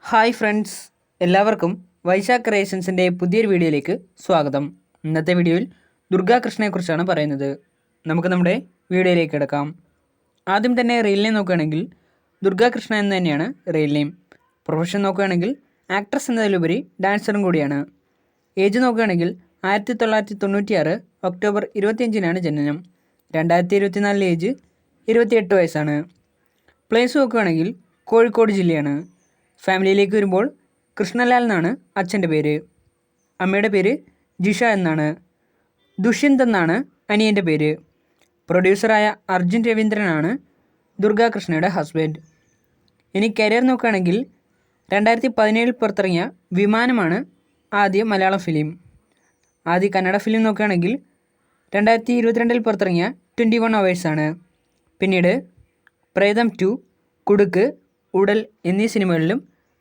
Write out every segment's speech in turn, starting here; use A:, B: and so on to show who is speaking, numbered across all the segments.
A: Hi friends, എല്ലാവർക്കും വൈശാഖ് ക്രിയേഷൻസിൻ്റെ പുതിയൊരു വീഡിയോയിലേക്ക് സ്വാഗതം. ഇന്നത്തെ വീഡിയോയിൽ ദുർഗാകൃഷ്ണയെക്കുറിച്ചാണ് പറയുന്നത്. നമുക്ക് നമ്മുടെ വീഡിയോയിലേക്ക് കിടക്കാം. ആദ്യം തന്നെ റിയൽ നെയിം നോക്കുകയാണെങ്കിൽ ദുർഗാകൃഷ്ണ എന്ന് തന്നെയാണ് റിയൽ നെയിം. പ്രൊഫഷൻ നോക്കുകയാണെങ്കിൽ ആക്ട്രസ് എന്നതിലുപരി ഡാൻസറും കൂടിയാണ്. ഏജ് നോക്കുകയാണെങ്കിൽ 1996 ഒക്ടോബർ 25-നാണ് ജനനം. 2024 ഏജ് 28 വയസ്സാണ്. പ്ലേസ് നോക്കുകയാണെങ്കിൽ കോഴിക്കോട് ജില്ലയാണ്. ഫാമിലിയിലേക്ക് വരുമ്പോൾ കൃഷ്ണലാൽ എന്നാണ് അച്ഛൻ്റെ പേര്. അമ്മയുടെ പേര് ജിഷ എന്നാണ്. ദുഷ്യന്ത് എന്നാണ് അനിയൻ്റെ പേര്. പ്രൊഡ്യൂസറായ അർജുൻ രവീന്ദ്രനാണ് ദുർഗാകൃഷ്ണയുടെ ഹസ്ബൻഡ്. ഇനി കരിയർ നോക്കുകയാണെങ്കിൽ 2017 പുറത്തിറങ്ങിയ വിമാനമാണ് ആദ്യ മലയാളം ഫിലിം. ആദ്യ കന്നഡ ഫിലിം നോക്കുകയാണെങ്കിൽ 2022 പുറത്തിറങ്ങിയ 21 അവേഴ്സാണ്. പിന്നീട് പ്രേതം 2, കുടുക്ക്, ഉടൽ എന്നീ സിനിമകളിലും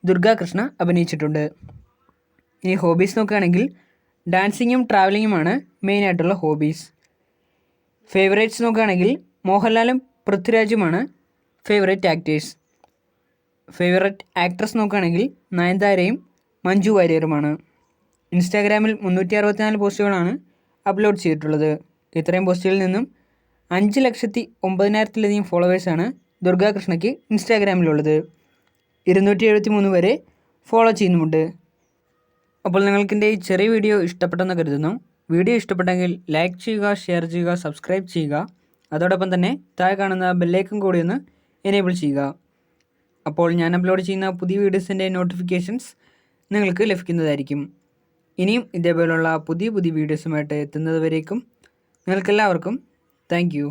A: ദുർഗാകൃഷ്ണ അഭിനയിച്ചിട്ടുണ്ട്. ഇനി ഹോബീസ് നോക്കുകയാണെങ്കിൽ ഡാൻസിങ്ങും ട്രാവലിങ്ങുമാണ് മെയിനായിട്ടുള്ള ഹോബീസ്. ഫേവറേറ്റ്സ് നോക്കുകയാണെങ്കിൽ മോഹൻലാലും പൃഥ്വിരാജുമാണ് ഫേവറേറ്റ് ആക്ടേഴ്സ്. ഫേവറേറ്റ് ആക്ട്രസ് നോക്കുകയാണെങ്കിൽ നയൻതാരയും മഞ്ജു വാര്യറുമാണ്. ഇൻസ്റ്റാഗ്രാമിൽ 364 പോസ്റ്റുകളാണ് അപ്ലോഡ് ചെയ്തിട്ടുള്ളത്. ഇത്രയും പോസ്റ്റുകളിൽ നിന്നും 5,09,000-ലധികം ഫോളോവേഴ്സാണ് ദുർഗാകൃഷ്ണയ്ക്ക് ഇൻസ്റ്റാഗ്രാമിലുള്ളത്. 273 വരെ ഫോളോ ചെയ്യുന്നുമുണ്ട്. അപ്പോൾ നിങ്ങൾക്കെൻ്റെ ഈ ചെറിയ വീഡിയോ ഇഷ്ടപ്പെട്ടെന്ന് കരുതുന്നു. വീഡിയോ ഇഷ്ടപ്പെട്ടെങ്കിൽ ലൈക്ക് ചെയ്യുക, ഷെയർ ചെയ്യുക, സബ്സ്ക്രൈബ് ചെയ്യുക. അതോടൊപ്പം തന്നെ താഴെ കാണുന്ന ബെല്ലൈക്കൺ കൂടി ഒന്ന് എനേബിൾ ചെയ്യുക. അപ്പോൾ ഞാൻ അപ്ലോഡ് ചെയ്യുന്ന പുതിയ വീഡിയോസിൻ്റെ നോട്ടിഫിക്കേഷൻസ് നിങ്ങൾക്ക് ലഭിക്കുന്നതായിരിക്കും. ഇനിയും ഇതേപോലുള്ള പുതിയ വീഡിയോസുമായിട്ട് എത്തുന്നത് വരേക്കും നിങ്ങൾക്കെല്ലാവർക്കും താങ്ക് യു.